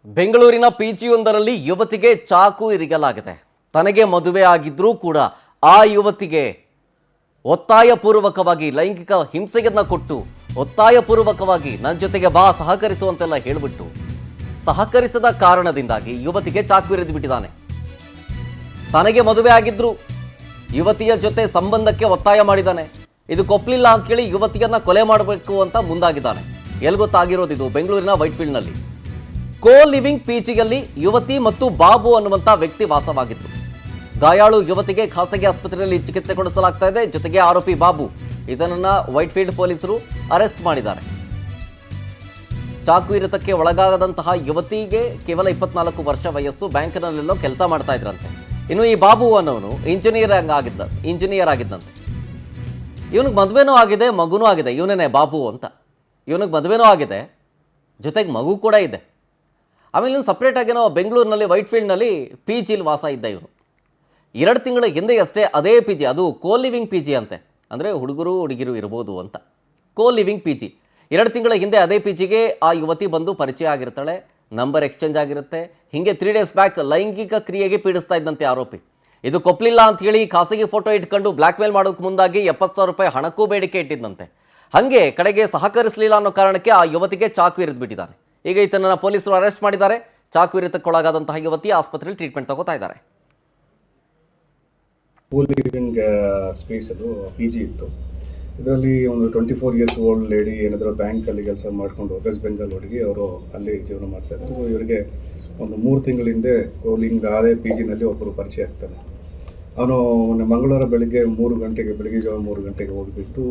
ಬೆಂಗಳೂರಿನ ಪಿಜಿಯೊಂದರಲ್ಲಿ ಯುವತಿಗೆ ಚಾಕು ಇರಿಯಲಾಗಿದೆ. ತನಗೆ ಮದುವೆ ಆಗಿದ್ರೂ ಕೂಡ ಆ ಯುವತಿಗೆ ಒತ್ತಾಯಪೂರ್ವಕವಾಗಿ ಲೈಂಗಿಕ ಹಿಂಸೆಯನ್ನ ಕೊಟ್ಟು ಒತ್ತಾಯಪೂರ್ವಕವಾಗಿ ನನ್ನ ಜೊತೆಗೆ ಬಾ ಸಹಕರಿಸುವಂತೆಲ್ಲ ಹೇಳಿಬಿಟ್ಟು ಸಹಕರಿಸದ ಕಾರಣದಿಂದಾಗಿ ಯುವತಿಗೆ ಚಾಕು ಇರಿದು ಬಿಟ್ಟಿದ್ದಾನೆ. ತನಗೆ ಮದುವೆ ಆಗಿದ್ರು ಯುವತಿಯ ಜೊತೆ ಸಂಬಂಧಕ್ಕೆ ಒತ್ತಾಯ ಮಾಡಿದ್ದಾನೆ. ಇದು ಕೊಪ್ಪಲಿಲ್ಲ ಅಂತ ಹೇಳಿ ಯುವತಿಯನ್ನ ಕೊಲೆ ಮಾಡಬೇಕು ಅಂತ ಮುಂದಾಗಿದ್ದಾನೆ. ಎಲ್ಲಿ ಗೊತ್ತಾಗಿರೋದು ಇದು ಬೆಂಗಳೂರಿನ ವೈಟ್ಫೀಲ್ಡ್ನಲ್ಲಿ ಕೋ ಲಿವಿಂಗ್ ಪಿಜಿಯಲ್ಲಿ ಯುವತಿ ಮತ್ತು ಬಾಬು ಅನ್ನುವಂಥ ವ್ಯಕ್ತಿ ವಾಸವಾಗಿದ್ರು. ಗಾಯಾಳು ಯುವತಿಗೆ ಖಾಸಗಿ ಆಸ್ಪತ್ರೆಯಲ್ಲಿ ಚಿಕಿತ್ಸೆ ಕೊಡಿಸಲಾಗ್ತಾ ಇದೆ. ಜೊತೆಗೆ ಆರೋಪಿ ಬಾಬು ಇದನ್ನ ವೈಟ್ಫೀಲ್ಡ್ ಪೊಲೀಸರು ಅರೆಸ್ಟ್ ಮಾಡಿದ್ದಾರೆ. ಚಾಕು ಇರಿತಕ್ಕೆ ಒಳಗಾಗದಂತಹ ಯುವತಿಗೆ ಕೇವಲ 24 ವರ್ಷ ವಯಸ್ಸು. ಬ್ಯಾಂಕ್ನಲ್ಲೆಲ್ಲೋ ಕೆಲಸ ಮಾಡ್ತಾ ಇದ್ರಂತೆ. ಇನ್ನು ಈ ಬಾಬು ಅನ್ನೋನು ಇಂಜಿನಿಯರ್ ಆಗಿದ್ದಂತೆ. ಇವನಿಗೆ ಮದುವೆನೂ ಆಗಿದೆ, ಮಗುನೂ ಆಗಿದೆ. ಇವನೇನೆ ಬಾಬು ಅಂತ. ಇವನಿಗೆ ಮದುವೆನೂ ಆಗಿದೆ, ಜೊತೆಗೆ ಮಗು ಕೂಡ ಇದೆ. ಆಮೇಲೆ ಇವನು ಸಪ್ರೇಟಾಗೇನೋ ಬೆಂಗಳೂರಿನಲ್ಲಿ ವೈಟ್ಫೀಲ್ಡ್ನಲ್ಲಿ ಪಿ ಜಿಲಿ ವಾಸ ಇದ್ದ ಇವನು. 2 ತಿಂಗಳ ಹಿಂದೆ ಅಷ್ಟೇ ಅದೇ ಪಿ ಜಿ, ಅದು ಕೋ ಲಿವಿಂಗ್ ಪಿ ಜಿ ಅಂತೆ, ಅಂದರೆ ಹುಡುಗರು ಹುಡುಗಿರು ಇರ್ಬೋದು ಅಂತ. ಕೋ ಲಿವಿಂಗ್ ಪಿ ಜಿ 2 ತಿಂಗಳ ಹಿಂದೆ ಅದೇ ಪಿ ಜಿಗೆ ಆ ಯುವತಿ ಬಂದು ಪರಿಚಯ ಆಗಿರ್ತಾಳೆ, ನಂಬರ್ ಎಕ್ಸ್ಚೇಂಜ್ ಆಗಿರುತ್ತೆ. ಹೀಗೆ 3 ಡೇಸ್ ಬ್ಯಾಕ್ ಲೈಂಗಿಕ ಕ್ರಿಯೆಗೆ ಪೀಡಿಸ್ತಾ ಇದ್ದಂತೆ ಆರೋಪಿ. ಇದು ಕೊಪ್ಪಲಿಲ್ಲ ಅಂತ ಹೇಳಿ ಖಾಸಗಿ ಫೋಟೋ ಇಟ್ಕೊಂಡು ಬ್ಲ್ಯಾಕ್ ಮೇಲ್ ಮಾಡೋಕ್ಕೆ ಮುಂದಾಗಿ 70,000 ರೂಪಾಯಿ ಹಣಕ್ಕೂ ಬೇಡಿಕೆ ಇಟ್ಟಿದ್ದಂತೆ. ಹಾಗೆ ಕಡೆಗೆ ಸಹಕರಿಸಲಿಲ್ಲ ಅನ್ನೋ ಕಾರಣಕ್ಕೆ ಆ ಯುವತಿಗೆ ಚಾಕು ಇರಿದು ಬಿಟ್ಟಿದ್ದಾನೆ. ಈಗ ಈತನನ್ನು ಪೊಲೀಸರು ಅರೆಸ್ಟ್ ಮಾಡಿದ್ದಾರೆ. ಚಾಕು ಇರಿತಕ್ಕೊಳಗಾದಂತಹ ಯುವತಿ ಆಸ್ಪತ್ರೆಯಲ್ಲಿ ಟ್ರೀಟ್ಮೆಂಟ್ ತಗೋತಾ ಇದ್ದಾರೆ. ಲಿವಿಂಗ್ ಸ್ಪೇಸ್ ಅದು ಪಿ ಜಿ ಇತ್ತು. ಇದರಲ್ಲಿ ಒಂದು 24 ಇಯರ್ಸ್ ಓಲ್ಡ್ ಲೇಡಿ ಏನಾದರೂ ಬ್ಯಾಂಕಲ್ಲಿ ಕೆಲಸ ಮಾಡಿಕೊಂಡು ವೆಸ್ಟ್ ಬೆಂಗಾಲ್ ಹುಡುಗಿ ಅವರು ಅಲ್ಲಿ ಜೀವನ ಮಾಡ್ತಾಯಿದ್ರು. ಸೊ ಇವರಿಗೆ ಒಂದು 3 ತಿಂಗಳ ಹಿಂದೆ ಕೋಲಿಂಗ್ ಅದೇ ಪಿ ಜಿನಲ್ಲಿ ಒಬ್ಬರು ಪರಿಚಯ ಆಗ್ತಾನೆ. ಅವನು ಮೊನ್ನೆ ಮಂಗಳವಾರ ಬೆಳಗ್ಗೆ ಜಾವ 3 ಗಂಟೆಗೆ ಹೋಗಿಬಿಟ್ಟು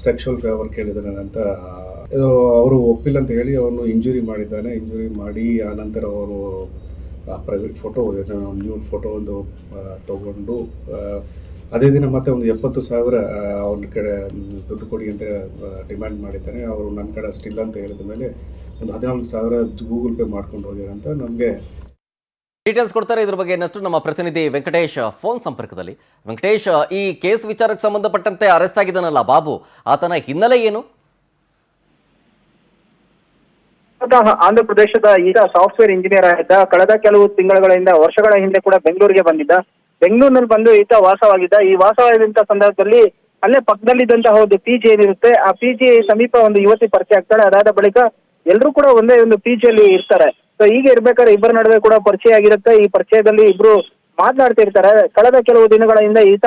ಸೆಕ್ಷುವಲ್ ಫೇವರ್ ಕೇಳಿದಾನೆ ಅಂತ ಇದು ಅವರು ಒಪ್ಪಿಲ್ಲ ಅಂತ ಹೇಳಿ ಅವನು ಇಂಜುರಿ ಮಾಡಿದ್ದಾನೆ. ಇಂಜುರಿ ಮಾಡಿ ಆನಂತರ ಅವರು ಪ್ರೈವೇಟ್ ಫೋಟೋ ನ್ಯೂಡ್ ಫೋಟೋ ಒಂದು ತಗೊಂಡು ಅದೇ ದಿನ ಮತ್ತೆ ಒಂದು 70,000 ಅವ್ರ ಕಡೆ ದುಡ್ಡು ಕೊಡಿ ಅಂತ ಡಿಮ್ಯಾಂಡ್ ಮಾಡಿದ್ದಾನೆ. ಅವರು ನನ್ನ ಕಡೆ ಅಷ್ಟಿಲ್ಲ ಅಂತ ಹೇಳಿದ ಮೇಲೆ ಒಂದು 14,000 ಗೂಗಲ್ ಪೇ ಮಾಡ್ಕೊಂಡು ಹೋಗ್ಯಾರ ಅಂತ ನಮಗೆ ಡೀಟೇಲ್ಸ್ ಕೊಡ್ತಾರೆ. ಇದ್ರ ಬಗ್ಗೆ ಇನ್ನಷ್ಟು ನಮ್ಮ ಪ್ರತಿನಿಧಿ ವೆಂಕಟೇಶ್ ಫೋನ್ ಸಂಪರ್ಕದಲ್ಲಿ. ವೆಂಕಟೇಶ್, ಈ ಕೇಸ್ ವಿಚಾರಕ್ಕೆ ಸಂಬಂಧಪಟ್ಟಂತೆ ಅರೆಸ್ಟ್ ಆಗಿದ್ದಾನಲ್ಲ ಬಾಬು, ಆತನ ಹಿನ್ನೆಲೆ ಏನು? ಆಂಧ್ರ ಪ್ರದೇಶದ ಈಗ ಸಾಫ್ಟ್ವೇರ್ ಇಂಜಿನಿಯರ್ ಆಗಿದ್ದ. ಕಳೆದ ಕೆಲವು ವರ್ಷಗಳ ಹಿಂದೆ ಕೂಡ ಬೆಂಗಳೂರಿಗೆ ಬಂದಿದ್ದ. ಬೆಂಗಳೂರಿನಲ್ಲಿ ಬಂದು ಈತ ವಾಸವಾಗಿದ್ದ. ಈ ವಾಸವಾಗಿದ್ದಂತ ಸಂದರ್ಭದಲ್ಲಿ ಅಲ್ಲೇ ಪಕ್ಕದಲ್ಲಿದ್ದಂತಹ ಒಂದು ಪಿ ಜಿ ಏನಿರುತ್ತೆ, ಆ ಪಿ ಜಿ ಸಮೀಪ ಒಂದು ಯುವತಿ ಪರಿಚಯ ಆಗ್ತಾಳೆ. ಅದಾದ ಬಳಿಕ ಎಲ್ಲರೂ ಕೂಡ ಒಂದೇ ಒಂದು ಪಿ ಜಿಯಲ್ಲಿ ಇರ್ತಾರೆ. ಸೊ ಹೀಗೆ ಇರ್ಬೇಕಾದ್ರೆ ಇಬ್ಬರ ನಡುವೆ ಕೂಡ ಪರಿಚಯ ಆಗಿರುತ್ತೆ. ಈ ಪರಿಚಯದಲ್ಲಿ ಇಬ್ರು ಮಾತನಾಡ್ತಿರ್ತಾರೆ. ಕಳೆದ ಕೆಲವು ದಿನಗಳ ಹಿಂದೆ ಈತ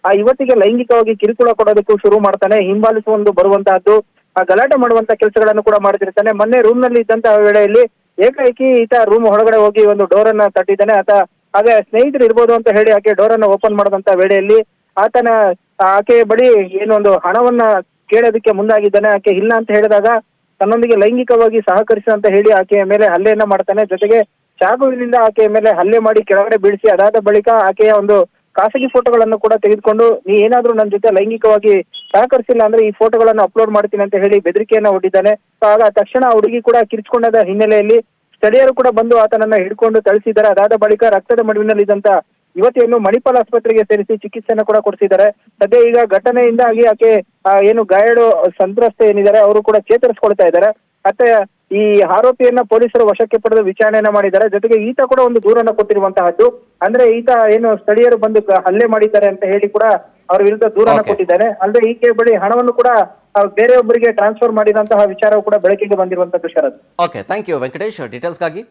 ಆ ಯುವತಿಗೆ ಲೈಂಗಿಕವಾಗಿ ಕಿರುಕುಳ ಕೊಡೋದಕ್ಕೂ ಶುರು ಮಾಡ್ತಾನೆ. ಹಿಂಬಾಲಿಸುವಂದು ಬರುವಂತಹದ್ದು, ಆ ಗಲಾಟೆ ಮಾಡುವಂತ ಕೆಲಸಗಳನ್ನು ಕೂಡ ಮಾಡ್ತಿರ್ತಾನೆ. ಮೊನ್ನೆ ರೂಮ್ ನಲ್ಲಿ ಇದ್ದಂತಹ ವೇಳೆಯಲ್ಲಿ ಏಕಾಏಕಿ ಈತ ರೂಮ್ ಹೊರಗಡೆ ಹೋಗಿ ಒಂದು ಡೋರ್ ಅನ್ನ ತಟ್ಟಿದ್ದಾನೆ. ಹಾಗೆ ಸ್ನೇಹಿತರು ಇರ್ಬೋದು ಅಂತ ಹೇಳಿ ಆಕೆ ಡೋರ್ ಅನ್ನ ಓಪನ್ ಮಾಡಿದಂತ ವೇಳೆಯಲ್ಲಿ ಆಕೆ ಬಳಿ ಏನೊಂದು ಹಣವನ್ನ ಕೇಳೋದಕ್ಕೆ ಮುಂದಾಗಿದ್ದಾನೆ. ಆಕೆ ಇಲ್ಲ ಅಂತ ಹೇಳಿದಾಗ ತನ್ನೊಂದಿಗೆ ಲೈಂಗಿಕವಾಗಿ ಸಹಕರಿಸ ಅಂತ ಹೇಳಿ ಆಕೆಯ ಮೇಲೆ ಹಲ್ಲೆಯನ್ನ ಮಾಡ್ತಾನೆ. ಜೊತೆಗೆ ಚಾಕುವಿನಿಂದ ಆಕೆಯ ಮೇಲೆ ಹಲ್ಲೆ ಮಾಡಿ ಕೆಳಗಡೆ ಬೀಳಿಸಿ ಅದಾದ ಬಳಿಕ ಆಕೆಯ ಒಂದು ಖಾಸಗಿ ಫೋಟೋಗಳನ್ನು ಕೂಡ ತೆಗೆದುಕೊಂಡು ನೀ ಏನಾದ್ರೂ ನನ್ನ ಜೊತೆ ಲೈಂಗಿಕವಾಗಿ ಸಹಕರಿಸಿಲ್ಲ ಅಂದ್ರೆ ಈ ಫೋಟೋಗಳನ್ನು ಅಪ್ಲೋಡ್ ಮಾಡ್ತೀನಿ ಅಂತ ಹೇಳಿ ಬೆದರಿಕೆಯನ್ನ ಒಡ್ಡಿದ್ದಾನೆ. ಆಗ ತಕ್ಷಣ ಆ ಹುಡುಗಿ ಕೂಡ ಕಿರಿಚಿಕೊಂಡದ ಹಿನ್ನೆಲೆಯಲ್ಲಿ ಸ್ಥಳೀಯರು ಕೂಡ ಬಂದು ಆತನನ್ನ ಹಿಡ್ಕೊಂಡು ಥಳಿಸಿದ್ದಾರೆ. ಅದಾದ ಬಳಿಕ ರಕ್ತದ ಮಡುವಿನಲ್ಲಿದ್ದಂತ ಯುವತಿಯನ್ನು ಮಣಿಪಾಲ್ ಆಸ್ಪತ್ರೆಗೆ ಸೇರಿಸಿ ಚಿಕಿತ್ಸೆಯನ್ನು ಕೂಡ ಕೊಡಿಸಿದ್ದಾರೆ. ಸದ್ಯ ಈಗ ಘಟನೆಯಿಂದಾಗಿ ಆಕೆ ಏನು ಗಾಯಾಳು ಸಂತ್ರಸ್ತೆ ಏನಿದ್ದಾರೆ ಅವರು ಕೂಡ ಚೇತರಿಸಿಕೊಳ್ತಾ ಇದ್ದಾರೆ. ಮತ್ತೆ ಈ ಆರೋಪಿಯನ್ನ ಪೊಲೀಸರು ವಶಕ್ಕೆ ಪಡೆದು ವಿಚಾರಣೆಯನ್ನ ಮಾಡಿದ್ದಾರೆ. ಜೊತೆಗೆ ಈತ ಕೂಡ ಒಂದು ದೂರನ್ನ ಕೊಟ್ಟಿರುವಂತಹದ್ದು, ಅಂದ್ರೆ ಈತ ಏನು ಸ್ಥಳೀಯರು ಬಂದು ಹಲ್ಲೆ ಮಾಡಿದ್ದಾರೆ ಅಂತ ಹೇಳಿ ಕೂಡ ಅವರ ವಿರುದ್ಧ ದೂರನ್ನ ಕೊಟ್ಟಿದ್ದಾನೆ. ಅಲ್ಲದೆ ಈಕೆ ಬಳಿ ಹಣವನ್ನು ಕೂಡ ಬೇರೆಯೊಬ್ಬರಿಗೆ ಟ್ರಾನ್ಸ್ಫರ್ ಮಾಡಿದಂತಹ ವಿಚಾರವು ಕೂಡ ಬೆಳಕಿಗೆ ಬಂದಿರುವಂತದ್ದು. ಶರತ್, ಓಕೆ, ಥ್ಯಾಂಕ್ ಯು ವೆಂಕಟೇಶ್ ಡೀಟೇಲ್ಸ್ಗಾಗಿ.